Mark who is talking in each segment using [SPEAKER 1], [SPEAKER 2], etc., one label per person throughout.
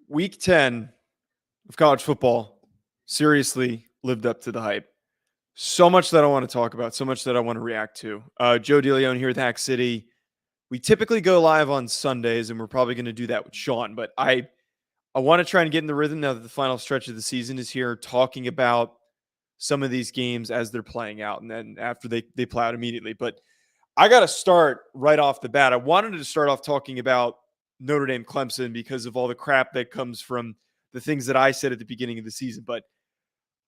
[SPEAKER 1] Week 10 of college football seriously lived up to the hype. So much that I want to talk about, so much that I want to react to. Joe DeLeone here with Hack City. We typically go live on Sundays, and we're probably going to do that with Sean. But I want to try and get in the rhythm now that the final stretch of the season is here, talking about some of these games as they're playing out, and then after they play out immediately. But I got to start right off the bat. I wanted to start off talking about Notre Dame Clemson because of all the crap that comes from the things that I said at the beginning of the season. But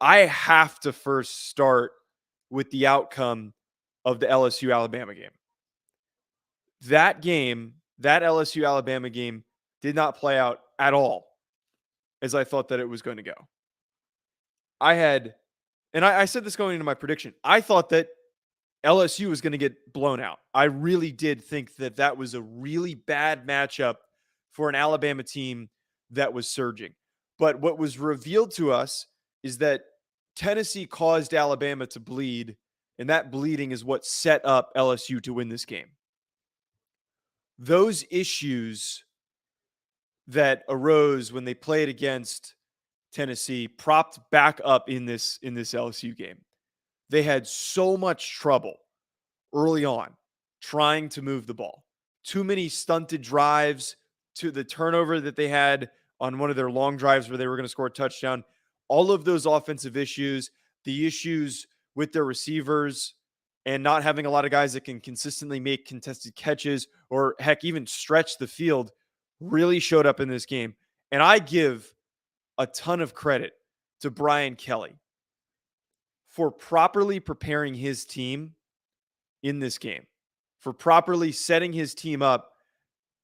[SPEAKER 1] I have to first start with the outcome of the LSU Alabama game. That game, that LSU Alabama game, did not play out at all as I thought that it was going to go. I said this going into my prediction, I thought that LSU was going to get blown out. I really did think that that was a really bad matchup for an Alabama team that was surging. But what was revealed to us is that Tennessee caused Alabama to bleed, and that bleeding is what set up LSU to win this game. Those issues that arose when they played against Tennessee propped back up in this LSU game. They had so much trouble early on trying to move the ball. Too many stunted drives, to the turnover that they had on one of their long drives where they were going to score a touchdown. All of those offensive issues, the issues with their receivers and not having a lot of guys that can consistently make contested catches or heck, even stretch the field really showed up in this game. And I give a ton of credit to Brian Kelly for properly preparing his team in this game, for properly setting his team up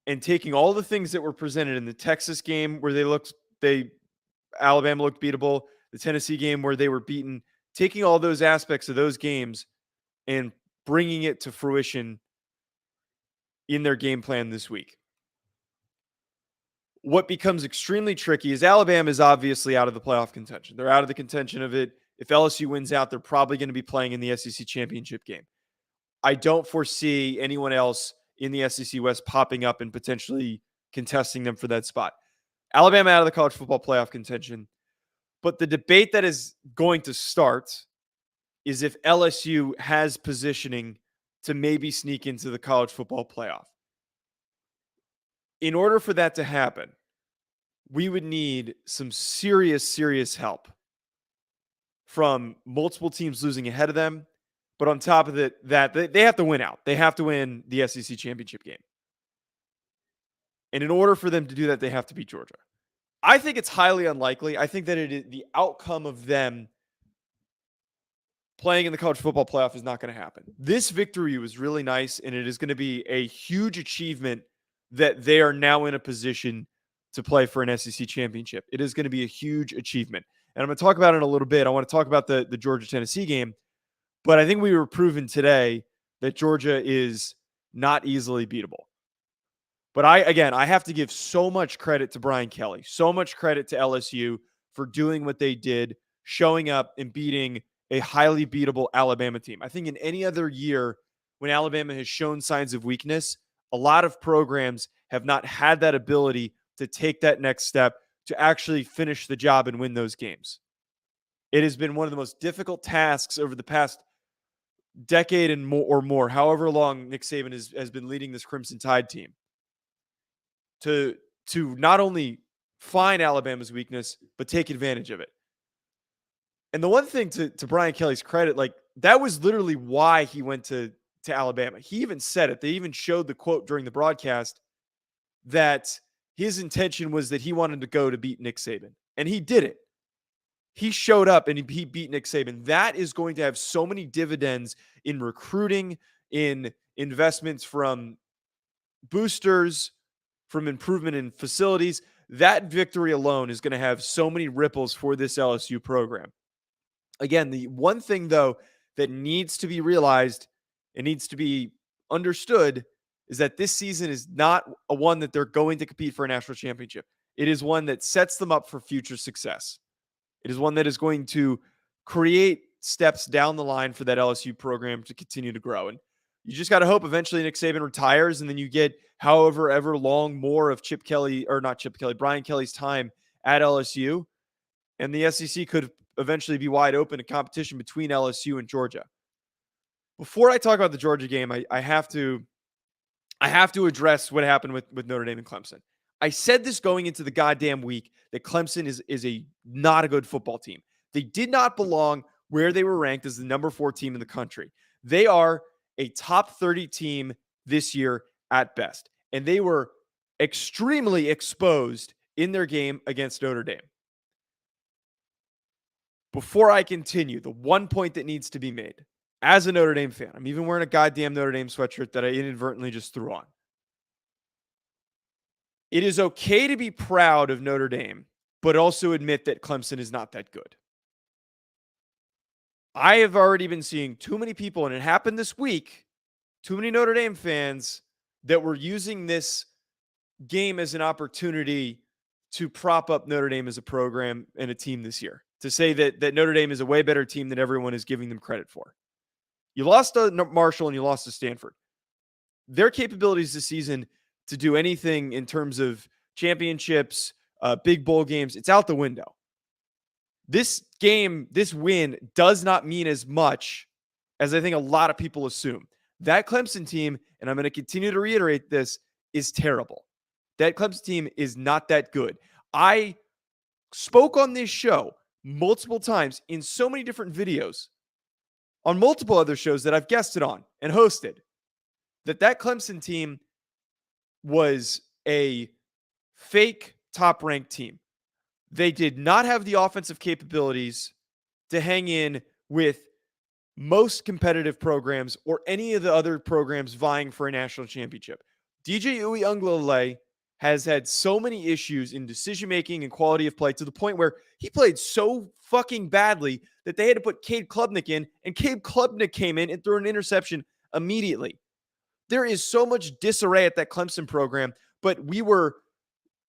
[SPEAKER 1] and taking all the things that were presented in the Texas game where Alabama looked beatable, the Tennessee game where they were beaten, taking all those aspects of those games and bringing it to fruition in their game plan this week. What becomes extremely tricky is Alabama is obviously out of the playoff contention. They're out of the contention of it. If LSU wins out, they're probably going to be playing in the SEC championship game. I don't foresee anyone else in the SEC West popping up and potentially contesting them for that spot. Alabama out of the college football playoff contention. But the debate that is going to start is if LSU has positioning to maybe sneak into the college football playoff. In order for that to happen, we would need some serious help from multiple teams losing ahead of them. But on top of it, that they have to win out. They have to win the SEC championship game. And in order for them to do that, they have to beat Georgia. I think it's highly unlikely. I think that the outcome of them playing in the college football playoff is not going to happen. This victory was really nice, and it is going to be a huge achievement that they are now in a position to play for an SEC championship. It is going to be a huge achievement. And I'm going to talk about it in a little bit. I want to talk about the Georgia-Tennessee game. But I think we were proven today that Georgia is not easily beatable. But I have to give so much credit to Brian Kelly, so much credit to LSU for doing what they did, showing up and beating a highly beatable Alabama team. I think in any other year when Alabama has shown signs of weakness, a lot of programs have not had that ability to take that next step to actually finish the job and win those games. It has been one of the most difficult tasks over the past decade and more, however long Nick Saban has been leading this Crimson Tide team, to not only find Alabama's weakness, but take advantage of it. And the one thing to Brian Kelly's credit, like that was literally why he went to Alabama. He even said it. They even showed the quote during the broadcast that his intention was that he wanted to go to beat Nick Saban. And he did it. He showed up and he beat Nick Saban. That is going to have so many dividends in recruiting, in investments from boosters, from improvement in facilities. That victory alone is going to have so many ripples for this LSU program. Again, the one thing, though, that needs to be realized and needs to be understood is that this season is not a one that they're going to compete for a national championship. It is one that sets them up for future success. It is one that is going to create steps down the line for that LSU program to continue to grow. And You just got to hope eventually Nick Saban retires, and then you get however ever long more of Brian Kelly's time at LSU, and the SEC could eventually be wide open to competition between LSU and Georgia. Before I talk about the Georgia game, I have to address what happened with Notre Dame and Clemson. I said this going into the goddamn week that Clemson is a not a good football team. They did not belong where they were ranked as the number 4 team in the country. They are a top 30 team this year at best. And they were extremely exposed in their game against Notre Dame. Before I continue, the one point that needs to be made as a Notre Dame fan, I'm even wearing a goddamn Notre Dame sweatshirt that I inadvertently just threw on. It is okay to be proud of Notre Dame, but also admit that Clemson is not that good. I have already been seeing too many people, and it happened this week, too many Notre Dame fans that were using this game as an opportunity to prop up Notre Dame as a program and a team this year, to say that Notre Dame is a way better team than everyone is giving them credit for. You lost to Marshall and you lost to Stanford. Their capabilities this season to do anything in terms of championships, big bowl games, it's out the window. This game, this win does not mean as much as I think a lot of people assume. That Clemson team, and I'm going to continue to reiterate this, is terrible. That Clemson team is not that good. I spoke on this show multiple times in so many different videos on multiple other shows that I've guested on and hosted that Clemson team was a fake top-ranked team. They did not have the offensive capabilities to hang in with most competitive programs or any of the other programs vying for a national championship. DJ Uiagalelei has had so many issues in decision-making and quality of play to the point where he played so fucking badly that they had to put Cade Klubnik in, and Cade Klubnik came in and threw an interception immediately. There is so much disarray at that Clemson program, but we were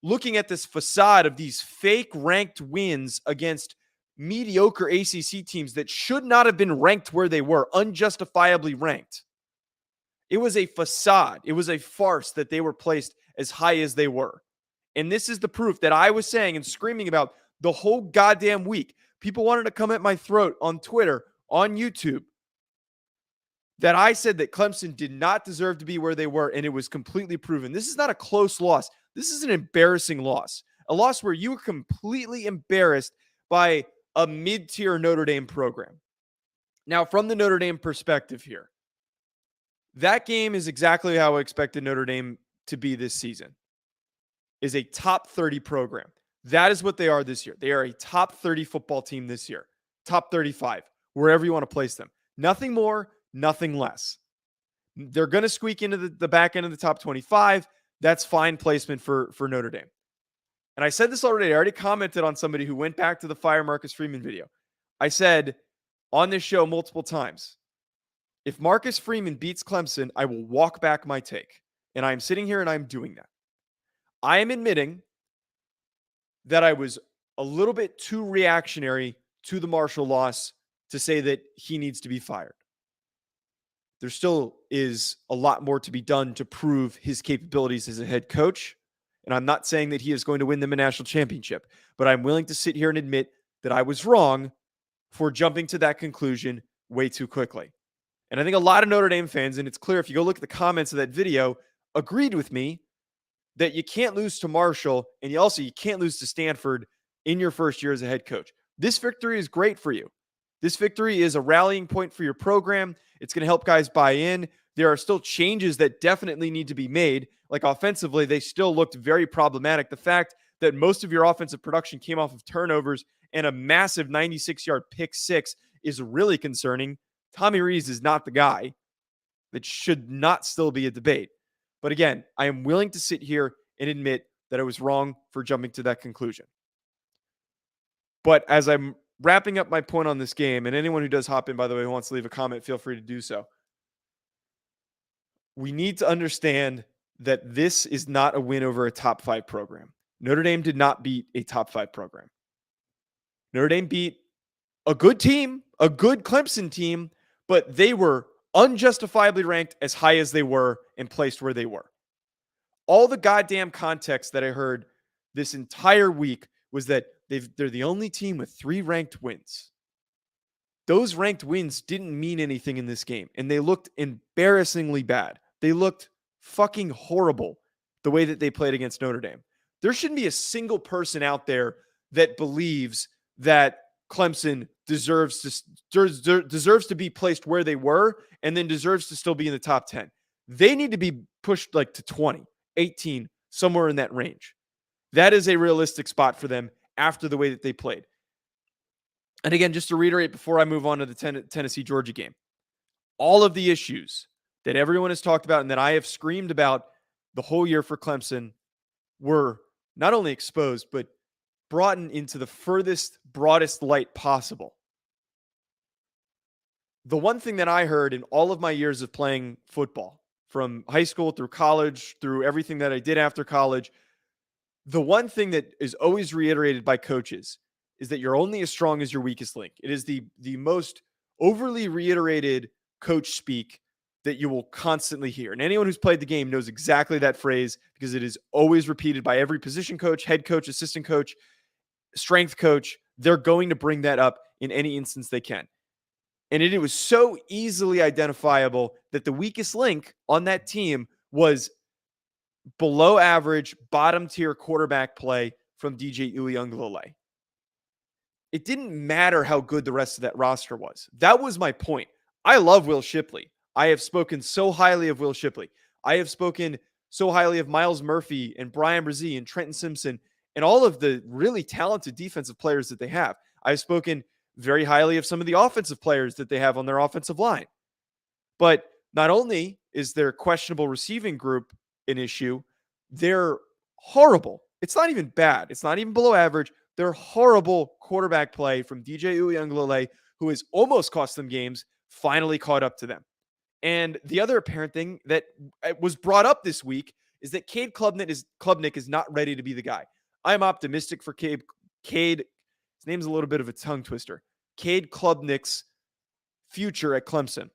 [SPEAKER 1] looking at this facade of these fake ranked wins against mediocre ACC teams that should not have been ranked where they were, unjustifiably ranked. It was a facade. It was a farce that they were placed as high as they were. And this is the proof that I was saying and screaming about the whole goddamn week. People wanted to come at my throat on Twitter, on YouTube, that I said that Clemson did not deserve to be where they were, and it was completely proven. This is not a close loss. This is an embarrassing loss, a loss where you were completely embarrassed by a mid-tier Notre Dame program. Now, from the Notre Dame perspective here, that game is exactly how I expected Notre Dame to be this season, is a top 30 program. That is what they are this year. They are a top 30 football team this year, top 35, wherever you want to place them. Nothing more, nothing less. They're going to squeak into the back end of the top 25. That's fine placement for Notre Dame. And I said this already. I already commented on somebody who went back to the Fire Marcus Freeman video. I said on this show multiple times, if Marcus Freeman beats Clemson, I will walk back my take. And I'm sitting here and I'm doing that. I am admitting that I was a little bit too reactionary to the Marshall loss to say that he needs to be fired. There still is a lot more to be done to prove his capabilities as a head coach. And I'm not saying that he is going to win them a national championship, but I'm willing to sit here and admit that I was wrong for jumping to that conclusion way too quickly. And I think a lot of Notre Dame fans, and it's clear if you go look at the comments of that video, agreed with me that you can't lose to Marshall, and you can't lose to Stanford in your first year as a head coach. This victory is great for you. This victory is a rallying point for your program. It's going to help guys buy in. There are still changes that definitely need to be made. Like offensively, they still looked very problematic. The fact that most of your offensive production came off of turnovers and a massive 96-yard pick six is really concerning. Tommy Rees is not the guy. That should not still be a debate. But again, I am willing to sit here and admit that I was wrong for jumping to that conclusion. But as I'm wrapping up my point on this game, and anyone who does hop in, by the way, who wants to leave a comment, feel free to do so. We need to understand that this is not a win over a top 5 program. Notre Dame did not beat a top 5 program. Notre Dame beat a good team, a good Clemson team, but they were unjustifiably ranked as high as they were and placed where they were. All the goddamn context that I heard this entire week was that they're the only team with 3 ranked wins. Those ranked wins didn't mean anything in this game, and they looked embarrassingly bad. They looked fucking horrible the way that they played against Notre Dame. There shouldn't be a single person out there that believes that Clemson deserves to be placed where they were and then deserves to still be in the top 10. They need to be pushed like to 20, 18, somewhere in that range. That is a realistic spot for them after the way that they played. And again, just to reiterate before I move on to the Tennessee-Georgia game, all of the issues that everyone has talked about and that I have screamed about the whole year for Clemson were not only exposed, but brought into the furthest, broadest light possible. The one thing that I heard in all of my years of playing football, from high school through college, through everything that I did after college, the one thing that is always reiterated by coaches is that you're only as strong as your weakest link. It is the most overly reiterated coach speak that you will constantly hear. And anyone who's played the game knows exactly that phrase because it is always repeated by every position coach, head coach, assistant coach, strength coach. They're going to bring that up in any instance they can. And it was so easily identifiable that the weakest link on that team was below average, bottom tier quarterback play from DJ Uiagalelei. It didn't matter how good the rest of that roster was. That was my point. I love Will Shipley. I have spoken so highly of Will Shipley. I have spoken so highly of Miles Murphy and Brian Brzee and Trenton Simpson and all of the really talented defensive players that they have. I've spoken very highly of some of the offensive players that they have on their offensive line. But not only is their questionable receiving group an issue, they're horrible. It's not even bad. It's not even below average. They're horrible quarterback play from DJ Uiagalelei, who has almost cost them games, finally caught up to them. And the other apparent thing that was brought up this week is that Cade Klubnik is not ready to be the guy. I'm optimistic for Cade. His name's a little bit of a tongue twister. Cade Klubnik's future at Clemson.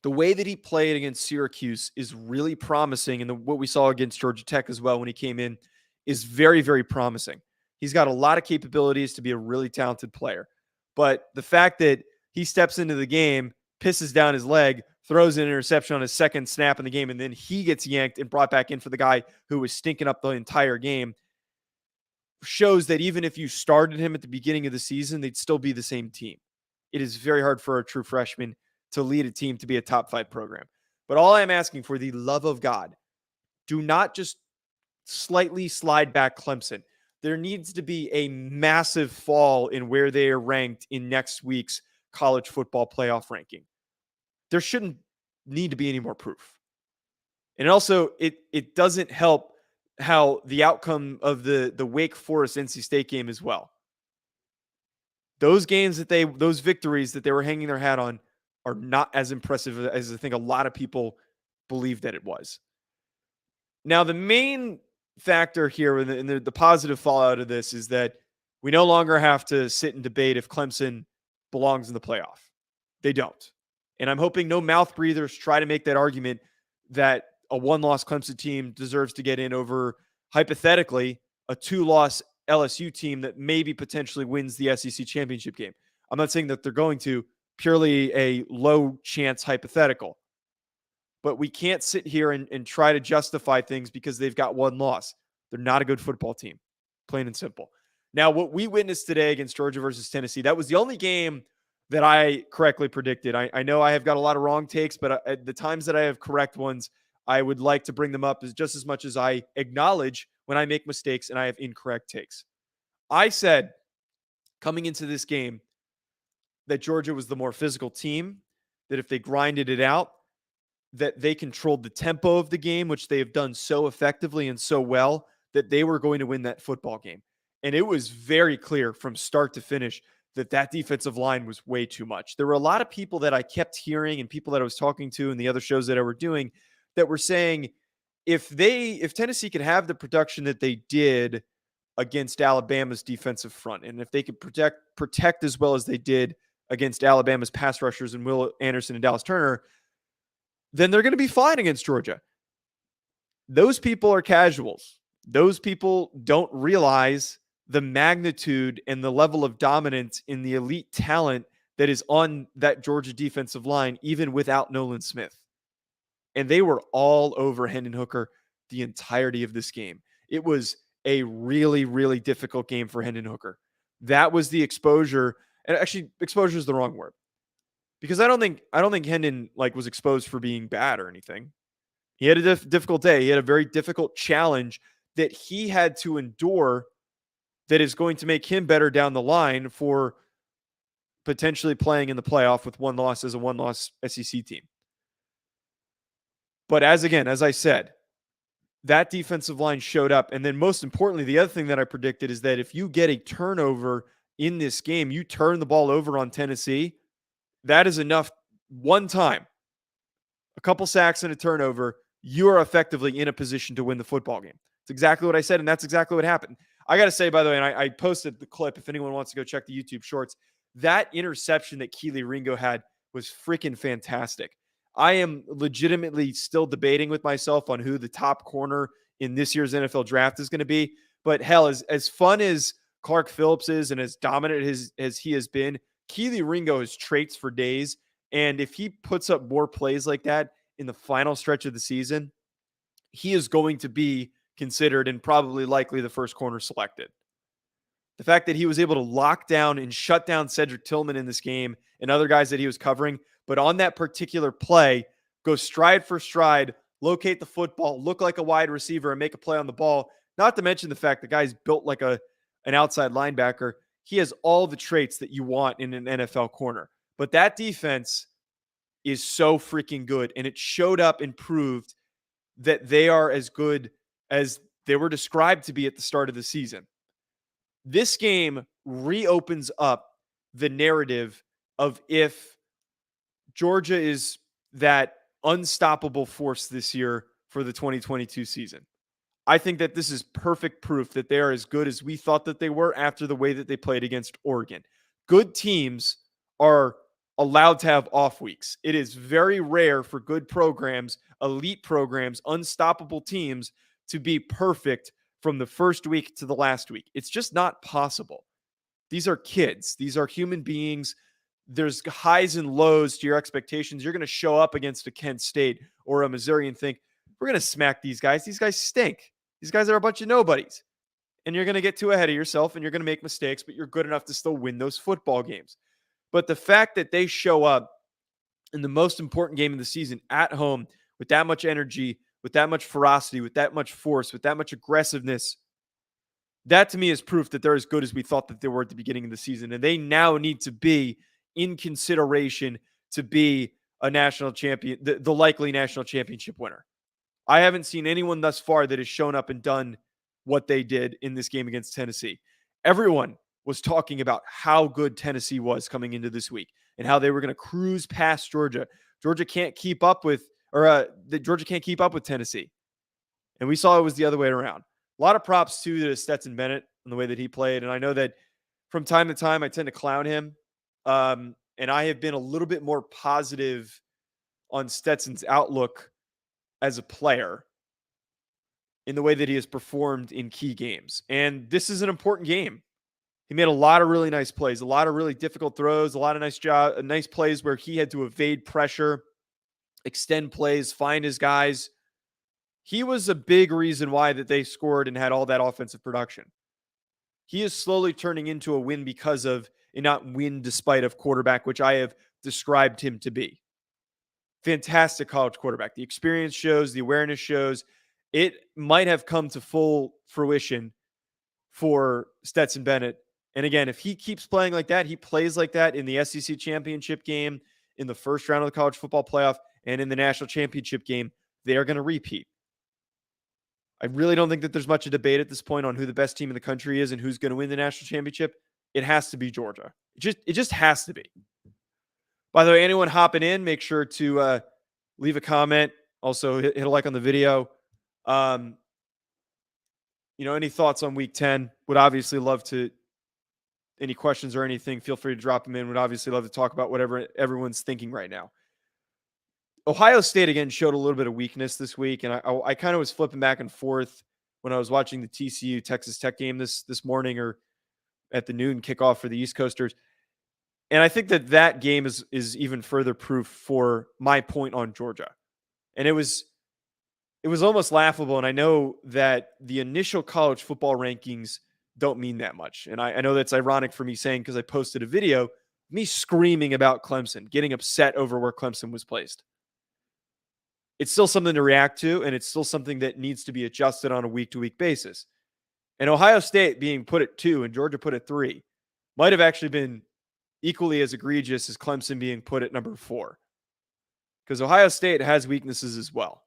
[SPEAKER 1] The way that he played against Syracuse is really promising, and what we saw against Georgia Tech as well when he came in is very, very promising. He's got a lot of capabilities to be a really talented player. But the fact that he steps into the game, pisses down his leg, throws an interception on his second snap in the game, and then he gets yanked and brought back in for the guy who was stinking up the entire game, shows that even if you started him at the beginning of the season, they'd still be the same team. It is very hard for a true freshman to lead a team to be a top 5 program. But all I'm asking, for the love of God, do not just slightly slide back Clemson. There needs to be a massive fall in where they are ranked in next week's college football playoff ranking. There shouldn't need to be any more proof. And also, it doesn't help how the outcome of the Wake Forest NC State game as well. Those victories that they were hanging their hat on are not as impressive as I think a lot of people believe that it was. Now, the main factor here and the positive fallout of this is that we no longer have to sit and debate if Clemson belongs in the playoff. They don't. And I'm hoping no mouth breathers try to make that argument that a 1-loss Clemson team deserves to get in over, hypothetically, a 2-loss LSU team that maybe potentially wins the SEC championship game. I'm not saying that they're going to, purely a low chance hypothetical. But we can't sit here and try to justify things because they've got 1 loss. They're not a good football team, plain and simple. Now, what we witnessed today against Georgia versus Tennessee, that was the only game that I correctly predicted. I know I have got a lot of wrong takes, but at the times that I have correct ones, I would like to bring them up just as much as I acknowledge when I make mistakes and I have incorrect takes. I said coming into this game that Georgia was the more physical team, that if they grinded it out, that they controlled the tempo of the game, which they have done so effectively and so well, that they were going to win that football game. And it was very clear from start to finish that defensive line was way too much. There were a lot of people that I kept hearing and people that I was talking to in the other shows that I were doing that were saying if Tennessee could have the production that they did against Alabama's defensive front, and if they could protect as well as they did against Alabama's pass rushers and Will Anderson and Dallas Turner, then they're going to be fine against Georgia. Those people are casuals. Those people don't realize the magnitude and the level of dominance in the elite talent that is on that Georgia defensive line, even without Nolan Smith. And they were all over Hendon Hooker the entirety of this game. It was a really, really difficult game for Hendon Hooker. That was the exposure. And actually, exposure is the wrong word, because I don't think Hendon was exposed for being bad or anything. He had a difficult day. He had a very difficult challenge that he had to endure that is going to make him better down the line for potentially playing in the playoff with one loss as a one-loss SEC team. But as I said, that defensive line showed up. And then most importantly, the other thing that I predicted is that if you get a turnover in this game, you turn the ball over on Tennessee, that is enough. One time, a couple sacks and a turnover, you are effectively in a position to win the football game. It's exactly what I said, and that's exactly what happened. I got to say, by the way, and I posted the clip if anyone wants to go check the YouTube shorts, that interception that Keely Ringo had was freaking fantastic. I am legitimately still debating with myself on who the top corner in this year's NFL draft is going to be. But hell, as fun as Clark Phillips is and as dominant as he has been, Keely Ringo has traits for days. And if he puts up more plays like that in the final stretch of the season, he is going to be considered and probably likely the first corner selected. The fact that he was able to lock down and shut down Cedric Tillman in this game and other guys that he was covering, but on that particular play, go stride for stride, locate the football, look like a wide receiver, and make a play on the ball. Not to mention the fact the guy's built like an outside linebacker. He has all the traits that you want in an NFL corner. But that defense is so freaking good, and it showed up and proved that they are as good as they were described to be at the start of the season. This game reopens up the narrative of if Georgia is that unstoppable force this year for the 2022 season. I think that this is perfect proof that they are as good as we thought that they were after the way that they played against Oregon. Good teams are allowed to have off weeks. It is very rare for good programs, elite programs, unstoppable teams to be perfect from the first week to the last week. It's just not possible. These are kids. These are human beings. There's highs and lows to your expectations. You're going to show up against a Kent State or a Missouri and think, we're going to smack these guys. These guys stink. These guys are a bunch of nobodies. And you're going to get too ahead of yourself and you're going to make mistakes, but you're good enough to still win those football games. But the fact that they show up in the most important game of the season at home with that much energy, with that much ferocity, with that much force, with that much aggressiveness, that to me is proof that they're as good as we thought that they were at the beginning of the season. And they now need to be in consideration to be a national champion, the likely national championship winner. I haven't seen anyone thus far that has shown up and done what they did in this game against Tennessee. Everyone was talking about how good Tennessee was coming into this week and how they were going to cruise past Georgia. Georgia can't keep up with Tennessee. And we saw it was the other way around. A lot of props to Stetson Bennett on the way that he played. And I know that from time to time, I tend to clown him. And I have been a little bit more positive on Stetson's outlook as a player in the way that he has performed in key games. And this is an important game. He made a lot of really nice plays, a lot of really difficult throws, a lot of nice plays where he had to evade pressure, extend plays, find his guys. He was a big reason why that they scored and had all that offensive production. He is slowly turning into a win because of, and not win despite of quarterback, which I have described him to be. Fantastic college quarterback. The experience shows, the awareness shows. It might have come to full fruition for Stetson Bennett. And again, if he keeps playing like that, he plays like that in the SEC championship game, in the first round of the college football playoff, and in the national championship game, they are going to repeat. I really don't think that there's much of debate at this point on who the best team in the country is and who's going to win the national championship. It has to be Georgia. It just has to be. By the way, anyone hopping in, make sure to leave a comment. Also, hit a like on the video. Any thoughts on Week 10? Would obviously love to. Any questions or anything, feel free to drop them in. Would obviously love to talk about whatever everyone's thinking right now. Ohio State again showed a little bit of weakness this week, and I kind of was flipping back and forth when I was watching the TCU Texas Tech game this morning, or at the noon kickoff for the East Coasters. And I think that game is even further proof for my point on Georgia. And it was almost laughable. And I know that the initial college football rankings don't mean that much. And I know that's ironic for me saying, because I posted a video, me screaming about Clemson, getting upset over where Clemson was placed. It's still something to react to, and it's still something that needs to be adjusted on a week-to-week basis. And Ohio State being put at 2 and Georgia put at 3 might have actually been equally as egregious as Clemson being put at number 4, because Ohio State has weaknesses as well.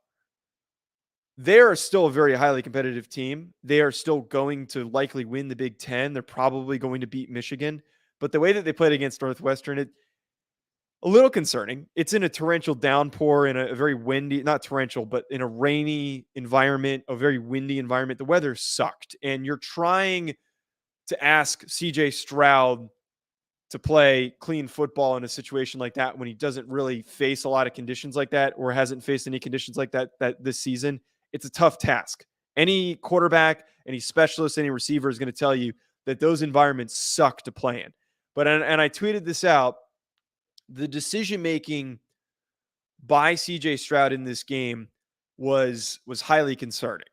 [SPEAKER 1] They are still a very highly competitive team. They are still going to likely win the Big Ten. They're probably going to beat Michigan. But the way that they played against Northwestern, a little concerning. It's in a torrential downpour, in a very windy, not torrential, but in a rainy environment, a very windy environment. The weather sucked. And you're trying to ask CJ Stroud to play clean football in a situation like that when he doesn't really face a lot of conditions like that, or hasn't faced any conditions like that this season. It's a tough task. Any quarterback, any specialist, any receiver is going to tell you that those environments suck to play in. But, and I tweeted this out, the decision-making by CJ Stroud in this game was highly concerning.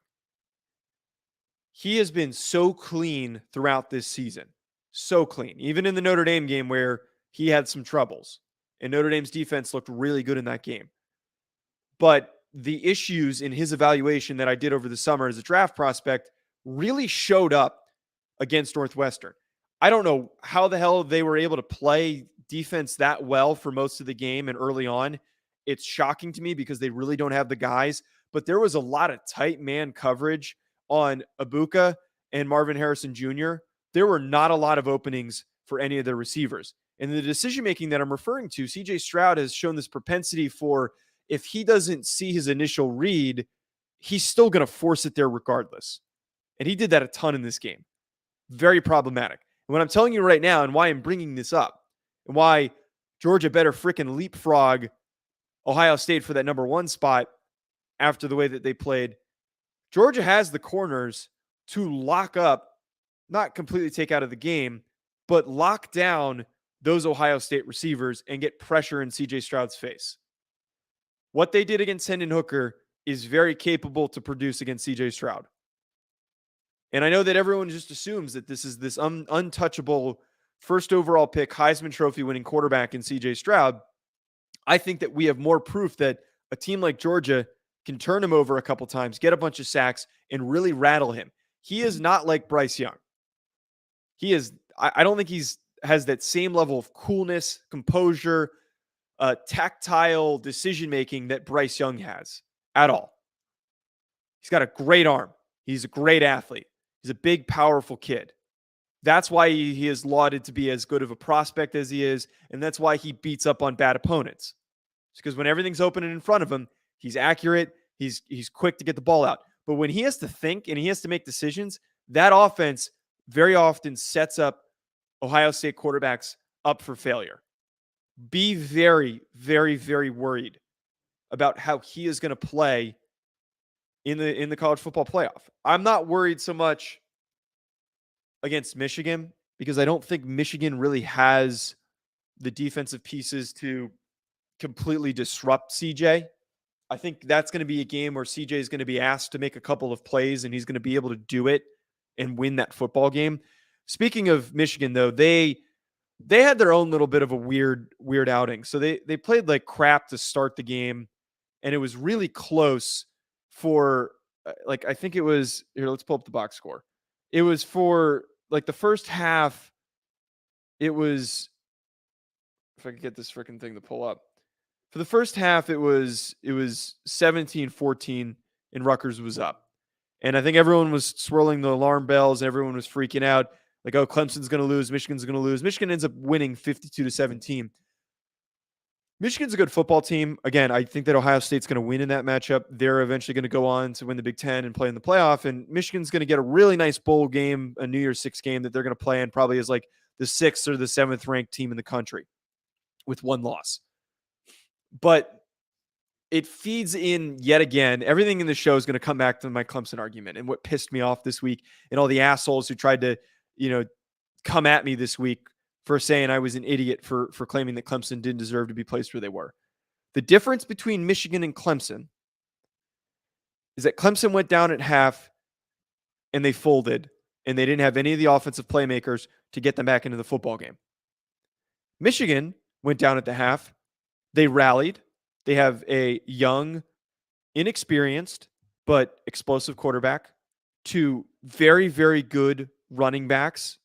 [SPEAKER 1] He has been so clean throughout this season. So clean. Even in the Notre Dame game where he had some troubles. And Notre Dame's defense looked really good in that game. But the issues in his evaluation that I did over the summer as a draft prospect really showed up against Northwestern. I don't know how the hell they were able to play defense that well for most of the game and early on. It's shocking to me because they really don't have the guys. But there was a lot of tight man coverage on Ibuka and Marvin Harrison Jr. There were not a lot of openings for any of their receivers. And the decision-making that I'm referring to, CJ Stroud has shown this propensity for, if he doesn't see his initial read, he's still going to force it there regardless. And he did that a ton in this game. Very problematic. And what I'm telling you right now, and why I'm bringing this up, and why Georgia better freaking leapfrog Ohio State for that number 1 spot after the way that they played, Georgia has the corners to lock up, not completely take out of the game, but lock down those Ohio State receivers and get pressure in CJ Stroud's face. What they did against Hendon Hooker is very capable to produce against CJ Stroud. And I know that everyone just assumes that this is this untouchable first overall pick, Heisman Trophy winning quarterback in CJ Stroud. I think that we have more proof that a team like Georgia can turn him over a couple times, get a bunch of sacks, and really rattle him. He is not like Bryce Young. He is, I don't think has that same level of coolness, composure, tactile decision-making that Bryce Young has at all. He's got a great arm. He's a great athlete. He's a big, powerful kid. That's why he is lauded to be as good of a prospect as he is, and that's why he beats up on bad opponents. It's because when everything's open and in front of him, he's accurate, he's quick to get the ball out. But when he has to think and he has to make decisions, that offense very often sets up Ohio State quarterbacks up for failure. Be very, very, very worried about how he is going to play in the college football playoff. I'm not worried so much against Michigan because I don't think Michigan really has the defensive pieces to completely disrupt CJ. I think that's going to be a game where CJ is going to be asked to make a couple of plays and he's going to be able to do it and win that football game. Speaking of Michigan, though, they had their own little bit of a weird outing. So they played like crap to start the game, and it was really close for I think it was here. Let's pull up the box score. It was for like the first half. It was, if I could get this freaking thing to pull up. For the first half, it was 17-14, and Rutgers was up. And I think everyone was swirling the alarm bells. Everyone was freaking out. Like, oh, Clemson's going to lose. Michigan's going to lose. Michigan ends up winning 52-17. Michigan's a good football team. Again, I think that Ohio State's going to win in that matchup. They're eventually going to go on to win the Big Ten and play in the playoff. And Michigan's going to get a really nice bowl game, a New Year's Six game that they're going to play in probably as like the 6th or the 7th ranked team in the country with 1 loss. But it feeds in yet again. Everything in the show is going to come back to my Clemson argument and what pissed me off this week and all the assholes who tried to, come at me this week for saying I was an idiot for claiming that Clemson didn't deserve to be placed where they were. The difference between Michigan and Clemson is that Clemson went down at half and they folded, and they didn't have any of the offensive playmakers to get them back into the football game. Michigan went down at the half. They rallied. They have a young, inexperienced, but explosive quarterback, two very, very good running backs,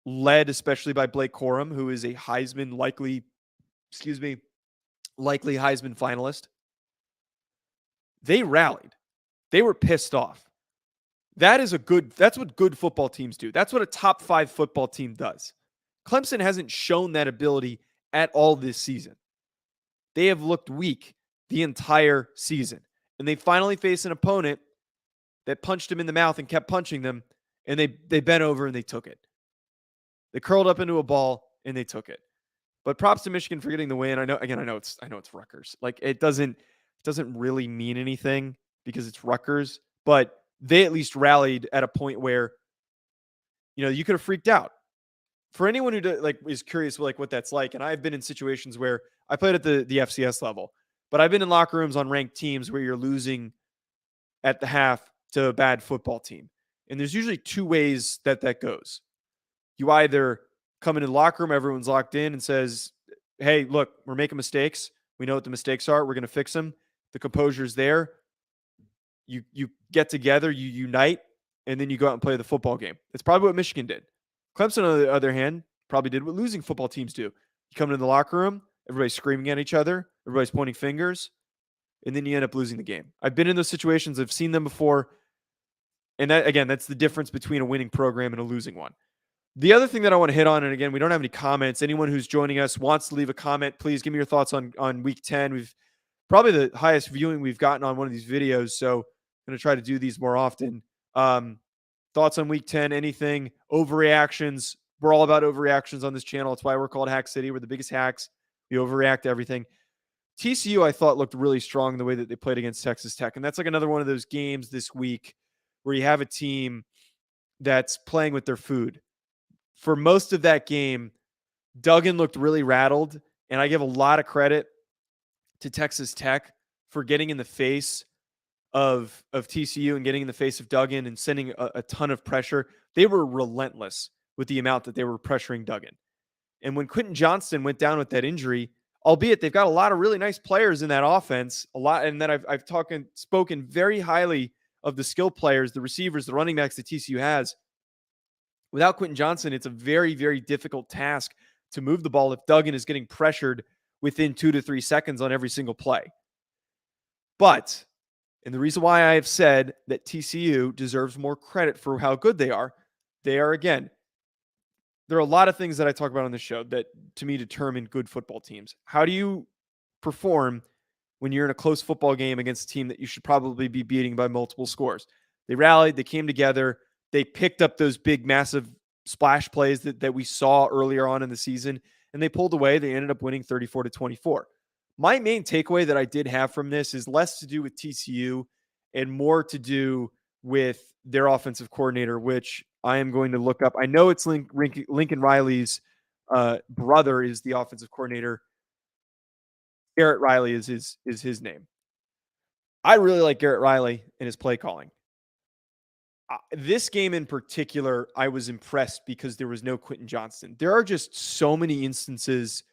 [SPEAKER 1] led especially by Blake Corum, who is a likely Heisman finalist. They rallied. They were pissed off. That's what good football teams do. That's what a top 5 football team does. Clemson hasn't shown that ability at all this season. They have looked weak the entire season. And they finally face an opponent that punched them in the mouth and kept punching them, and they bent over and they took it. They curled up into a ball and they took it. But props to Michigan for getting the win. I know it's Rutgers. Like, it doesn't really mean anything because it's Rutgers, but they at least rallied at a point where, you could have freaked out. For anyone who is curious what that's like, and I've been in situations where I played at the FCS level, but I've been in locker rooms on ranked teams where you're losing at the half to a bad football team. And there's usually 2 ways that goes. You either come into the locker room, everyone's locked in and says, hey, look, we're making mistakes. We know what the mistakes are. We're going to fix them. The composure's there. You get together, you unite, and then you go out and play the football game. That's probably what Michigan did. Clemson, on the other hand, probably did what losing football teams do. You come into the locker room, everybody's screaming at each other, everybody's pointing fingers, and then you end up losing the game. I've been in those situations. I've seen them before. And that's the difference between a winning program and a losing one. The other thing that I want to hit on, and again, we don't have any comments. Anyone who's joining us wants to leave a comment, please give me your thoughts on Week 10. We've probably the highest viewing we've gotten on one of these videos, so I'm going to try to do these more often. Thoughts on Week 10, anything, overreactions. We're all about overreactions on this channel. That's why we're called Hack City. We're the biggest hacks. We overreact to everything. TCU, I thought, looked really strong the way that they played against Texas Tech, and that's like another one of those games this week where you have a team that's playing with their food. For most of that game, Duggan looked really rattled, and I give a lot of credit to Texas Tech for getting in the face of TCU and getting in the face of Duggan and sending a ton of pressure. They were relentless with the amount that they were pressuring Duggan. And when Quentin Johnston went down with that injury, albeit they've got a lot of really nice players in that offense, and then I've spoken very highly of the skill players, the receivers, the running backs that TCU has. Without Quentin Johnston, it's a very, very difficult task to move the ball if Duggan is getting pressured within 2 to 3 seconds on every single play. But, and the reason why I have said that TCU deserves more credit for how good they are, again, there are a lot of things that I talk about on this show that, to me, determine good football teams. How do you perform when you're in a close football game against a team that you should probably be beating by multiple scores? They rallied, they came together, they picked up those big, massive splash plays that we saw earlier on in the season, and they pulled away. They ended up winning 34-24. My main takeaway that I did have from this is less to do with TCU and more to do with their offensive coordinator, which I am going to look up. I know it's Lincoln Riley's brother is the offensive coordinator. Garrett Riley is his name. I really like Garrett Riley and his play calling. This game in particular, I was impressed because there was no Quentin Johnston. There are just so many instances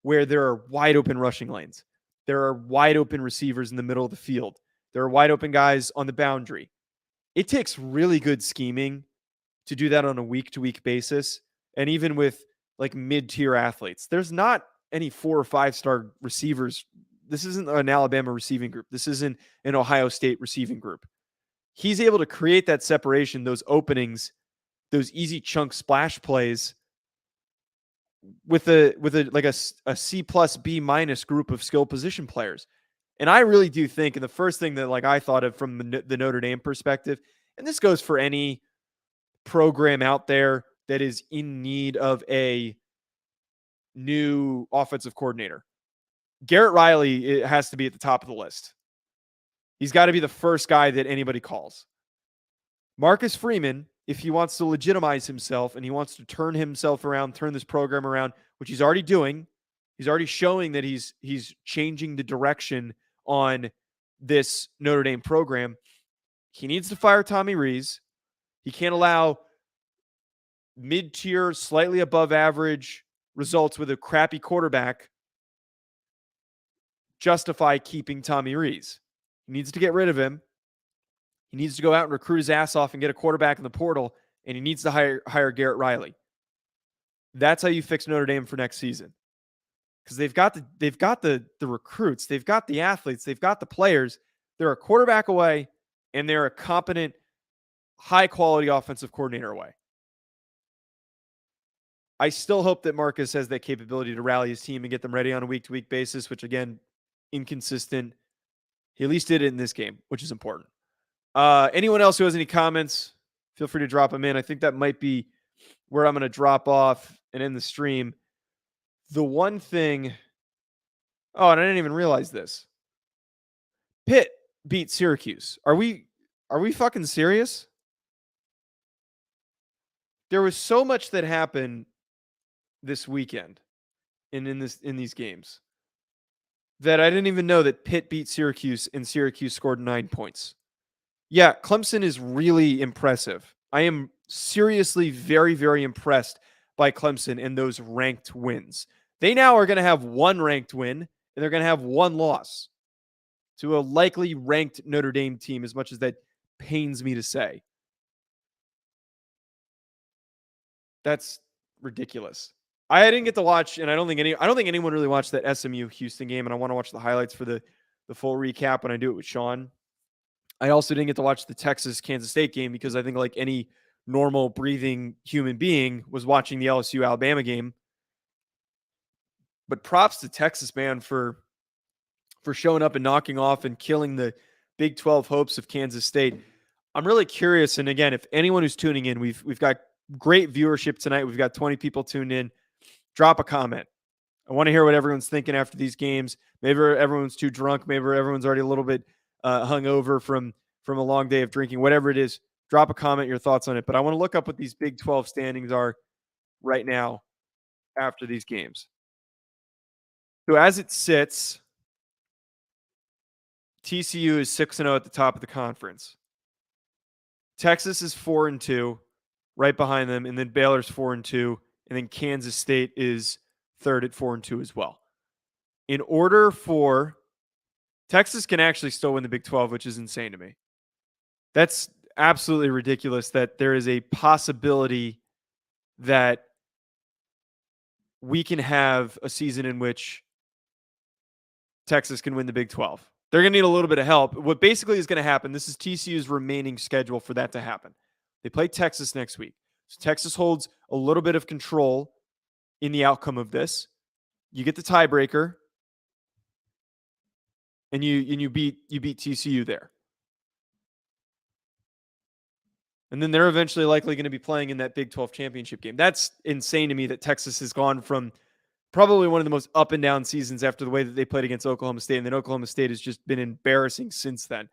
[SPEAKER 1] where there are wide open rushing lanes. There are wide open receivers in the middle of the field. There are wide open guys on the boundary. It takes really good scheming to do that on a week-to-week basis. And even with like mid-tier athletes, there's not any 4 or 5-star receivers. This isn't an Alabama receiving group. This isn't an Ohio State receiving group. He's able to create that separation, those openings, those easy chunk splash plays with a C plus B minus group of skill position players. And I really do think, and the first thing that I thought of from the Notre Dame perspective, and this goes for any program out there that is in need of a new offensive coordinator. Garrett Riley has to be at the top of the list. He's got to be the first guy that anybody calls. Marcus Freeman, if he wants to legitimize himself and he wants to turn himself around, turn this program around, which he's already doing, he's already showing that he's changing the direction on this Notre Dame program. He needs to fire Tommy Rees. He can't allow mid-tier, slightly above average results with a crappy quarterback justify keeping Tommy Rees. He needs to get rid of him. He needs to go out and recruit his ass off and get a quarterback in the portal, and he needs to hire Garrett Riley. That's how you fix Notre Dame for next season. Because they've got the recruits, they've got the athletes, they've got the players. They're a quarterback away, and they're a competent, high-quality offensive coordinator away. I still hope that Marcus has that capability to rally his team and get them ready on a week-to-week basis, which, again, inconsistent. He at least did it in this game, which is important. Anyone else who has any comments, feel free to drop them in. I think that might be where I'm going to drop off and end the stream. The one thing, and I didn't even realize this. Pitt beat Syracuse. Are we fucking serious? There was so much that happened this weekend in these games that I didn't even know that Pitt beat Syracuse and Syracuse scored 9 points. Yeah, Clemson is really impressive. I am seriously very, very impressed by Clemson and those ranked wins. They now are going to have one ranked win, and they're going to have one loss to a likely ranked Notre Dame team, as much as that pains me to say. That's ridiculous. I didn't get to watch, and I don't think anyone really watched that SMU Houston game, and I want to watch the highlights for the full recap when I do it with Sean. I also didn't get to watch the Texas-Kansas State game because I think, like any normal breathing human being, was watching the LSU-Alabama game. But props to Texas, man, for showing up and knocking off and killing the Big 12 hopes of Kansas State. I'm really curious, and again, if anyone who's tuning in, we've got great viewership tonight. We've got 20 people tuned in. Drop a comment. I want to hear what everyone's thinking after these games. Maybe everyone's too drunk. Maybe everyone's already a little bit hungover from a long day of drinking. Whatever it is, drop a comment, your thoughts on it. But I want to look up what these Big 12 standings are right now after these games. So as it sits, TCU is 6-0 at the top of the conference. Texas is 4-2, right behind them, and then Baylor's 4-2, and then Kansas State is third at 4-2 as well. In order for Texas can actually still win the Big 12, which is insane to me. That's absolutely ridiculous that there is a possibility that we can have a season in which Texas can win the Big 12. They're going to need a little bit of help. What basically is going to happen, this is TCU's remaining schedule for that to happen. They play Texas next week. So Texas holds a little bit of control in the outcome of this. You get the tiebreaker, and you beat TCU there. And then they're eventually likely going to be playing in that Big 12 championship game. That's insane to me that Texas has gone from probably one of the most up and down seasons after the way that they played against Oklahoma State. And then Oklahoma State has just been embarrassing since then,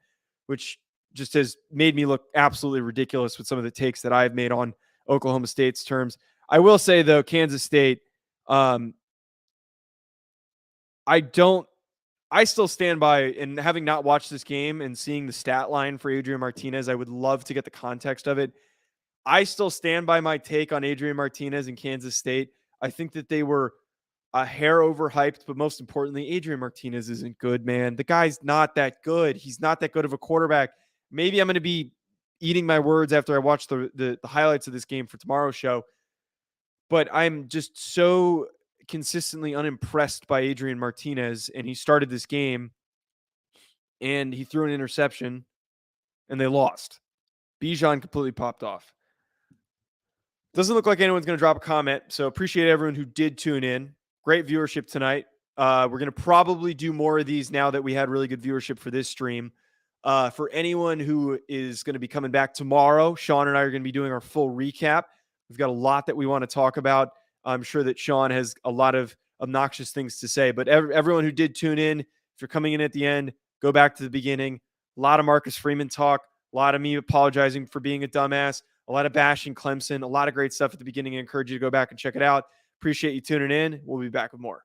[SPEAKER 1] which just has made me look absolutely ridiculous with some of the takes that I've made on Oklahoma State's terms. I will say, though, Kansas State, I still stand by, and having not watched this game and seeing the stat line for Adrian Martinez, I would love to get the context of it. I still stand by my take on Adrian Martinez and Kansas State. I think that they were a hair overhyped, but most importantly, Adrian Martinez isn't good, man. The guy's not that good. He's not that good of a quarterback. Maybe I'm going to be eating my words after I watch the highlights of this game for tomorrow's show, but I'm just so consistently unimpressed by Adrian Martinez, and he started this game and he threw an interception and they lost. Bijan completely popped off. Doesn't look like anyone's going to drop a comment, so appreciate everyone who did tune in. Great viewership tonight. We're going to probably do more of these now that we had really good viewership for this stream. For anyone who is going to be coming back tomorrow, Sean and I are going to be doing our full recap. We've got a lot that we want to talk about. I'm sure that Sean has a lot of obnoxious things to say. But everyone who did tune in, if you're coming in at the end, go back to the beginning. A lot of Marcus Freeman talk, a lot of me apologizing for being a dumbass, a lot of bashing Clemson, a lot of great stuff at the beginning. I encourage you to go back and check it out. Appreciate you tuning in. We'll be back with more.